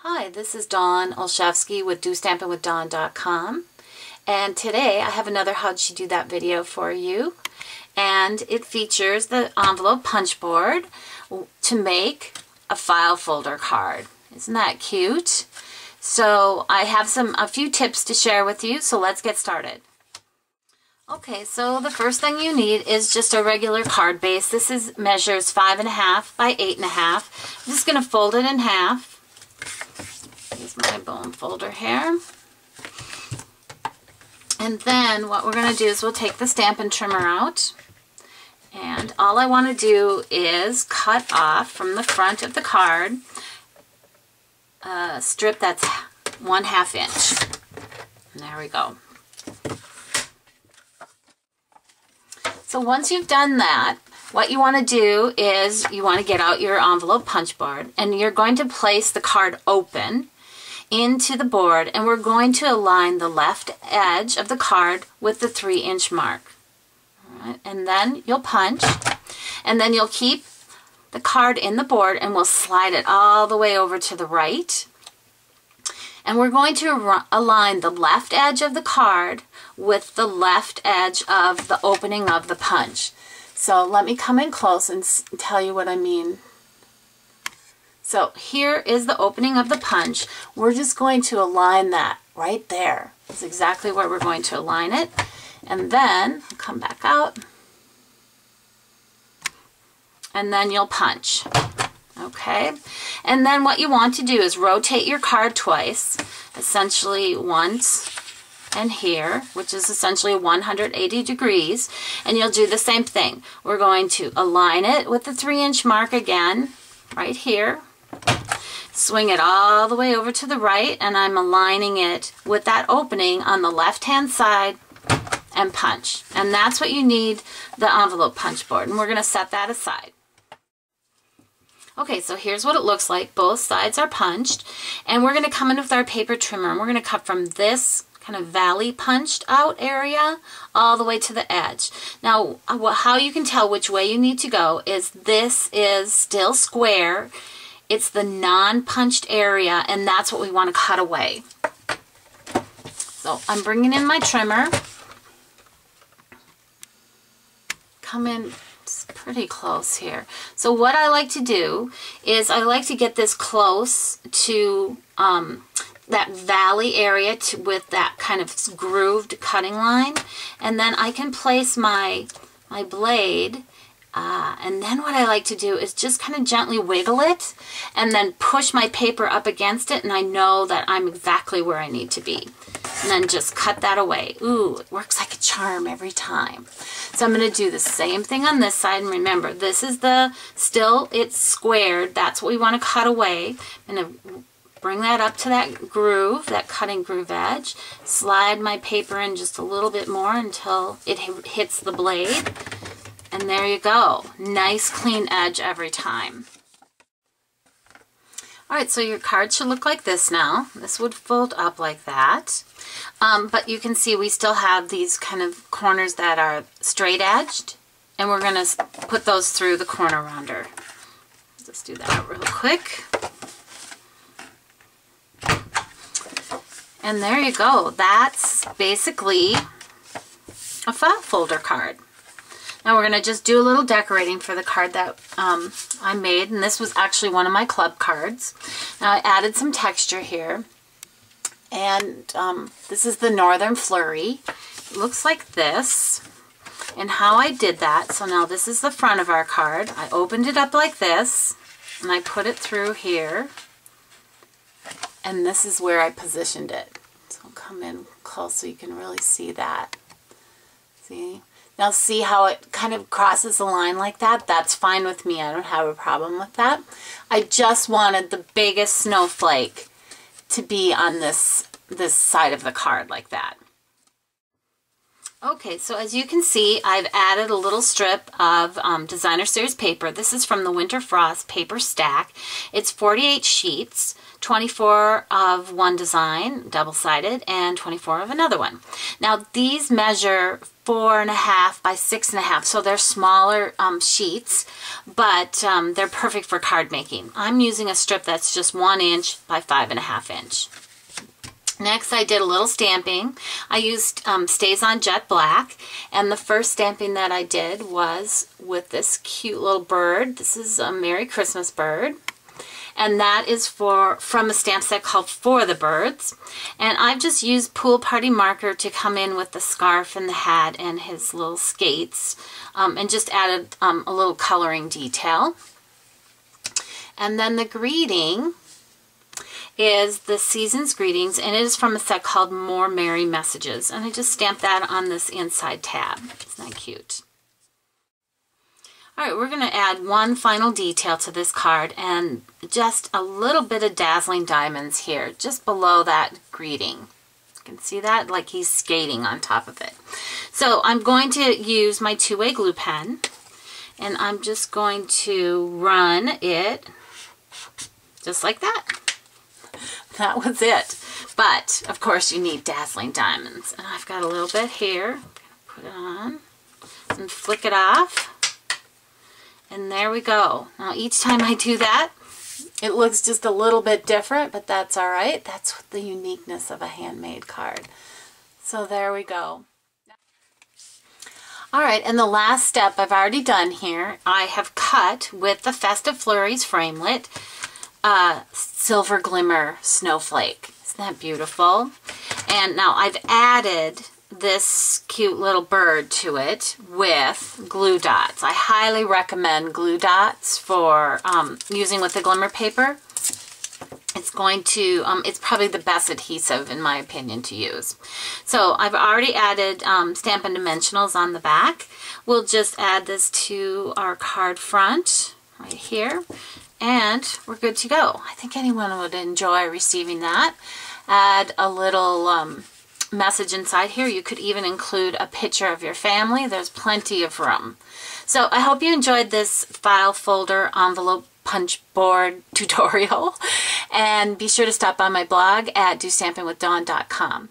Hi, this is Dawn Olszewski with DOstampingWithDawn.com, and today I have another How'd She Do That video for you, and it features the envelope punch board to make a file folder card. Isn't that cute? So I have a few tips to share with you, so let's get started. Okay, so the first thing you need is just a regular card base. This measures 5.5 by 8.5. I'm just going to fold it in half. Here's my bone folder here. And then what we're going to do is we'll take the Stampin Trimmer out. And all I want to do is cut off from the front of the card a strip that's 1/2 inch. And there we go. So once you've done that, what you want to do is you want to get out your envelope punch board, and you're going to place the card open into the board, and we're going to align the left edge of the card with the 3-inch mark. All right, and then you'll punch, and then you'll keep the card in the board, and we'll slide it all the way over to the right. And we're going to align the left edge of the card with the left edge of the opening of the punch. So let me come in close and tell you what I mean. So here is the opening of the punch. We're just going to align that right there. That's exactly where we're going to align it. And then I'll come back out. And then you'll punch. Okay, and then what you want to do is rotate your card twice, essentially once and here, which is essentially 180 degrees, and you'll do the same thing. We're going to align it with the 3-inch mark again, right here, swing it all the way over to the right, and I'm aligning it with that opening on the left-hand side, and punch. And that's what you need the envelope punch board, and we're going to set that aside. Okay, so here's what it looks like. Both sides are punched, and we're going to come in with our paper trimmer, and we're going to cut from this kind of valley punched out area all the way to the edge. Now, how you can tell which way you need to go is this is still square. It's the non-punched area, and that's what we want to cut away. So I'm bringing in my trimmer. Come in pretty close here. So what I like to do is I like to get this close to that valley area with that kind of grooved cutting line, and then I can place my blade, and then what I like to do is just kind of gently wiggle it and then push my paper up against it, and I know that I'm exactly where I need to be. And then just cut that away. Ooh, it works like a charm every time. So I'm going to do the same thing on this side. And remember, this is it's squared. That's what we want to cut away. I'm going to bring that up to that groove, that cutting groove edge. Slide my paper in just a little bit more until it hits the blade. And there you go. Nice clean edge every time. Alright, so your card should look like this now. This would fold up like that. But you can see we still have these kind of corners that are straight edged, and we're going to put those through the corner rounder. Let's do that real quick. And there you go. That's basically a file folder card. Now we're going to just do a little decorating for the card that I made, and this was actually one of my club cards. Now I added some texture here, and this is the Northern Flurry. It looks like this, and how I did that, so now this is the front of our card. I opened it up like this, and I put it through here, and this is where I positioned it. So I'll come in close so you can really see that. See? Now see how it kind of crosses the line like that? That's fine with me. I don't have a problem with that. I just wanted the biggest snowflake to be on this side of the card like that. Okay, so as you can see, I've added a little strip of Designer Series paper. This is from the Winter Frost paper stack. It's 48 sheets, 24 of one design, double-sided, and 24 of another one. Now these measure 4.5 by 6.5, so they're smaller sheets, but they're perfect for card making. I'm using a strip that's just 1 inch by 5.5 inch. Next, I did a little stamping. I used Stazon Jet Black, and the first stamping that I did was with this cute little bird. This is a Merry Christmas bird, and that is from a stamp set called For the Birds. And I've just used Pool Party marker to come in with the scarf and the hat and his little skates, and just added a little coloring detail. And then the greeting is the Season's Greetings, and it is from a set called More Merry Messages. And I just stamped that on this inside tab. Isn't that cute? Alright, we're going to add one final detail to this card, and just a little bit of Dazzling diamonds here, just below that greeting. You can see that, like he's skating on top of it. So I'm going to use my two-way glue pen, and I'm just going to run it just like that. That was it. But, of course, you need Dazzling diamonds. And I've got a little bit here. I'm going to put it on and flick it off. And there we go. Now, each time I do that, it looks just a little bit different, but that's all right. That's the uniqueness of a handmade card. So there we go. All right, and the last step I've already done here, I have cut with the Festive Flurries Framelit silver glimmer snowflake. Isn't that beautiful? And now I've added this cute little bird to it with glue dots. I highly recommend glue dots for using with the glimmer paper. It's going to, it's probably the best adhesive in my opinion to use. So I've already added Stampin' Dimensionals on the back. We'll just add this to our card front right here. And we're good to go. I think anyone would enjoy receiving that. Add a little message inside here. You could even include a picture of your family. There's plenty of room. So I hope you enjoyed this file folder envelope punch board tutorial. And be sure to stop by my blog at DOstampingwithDawn.com.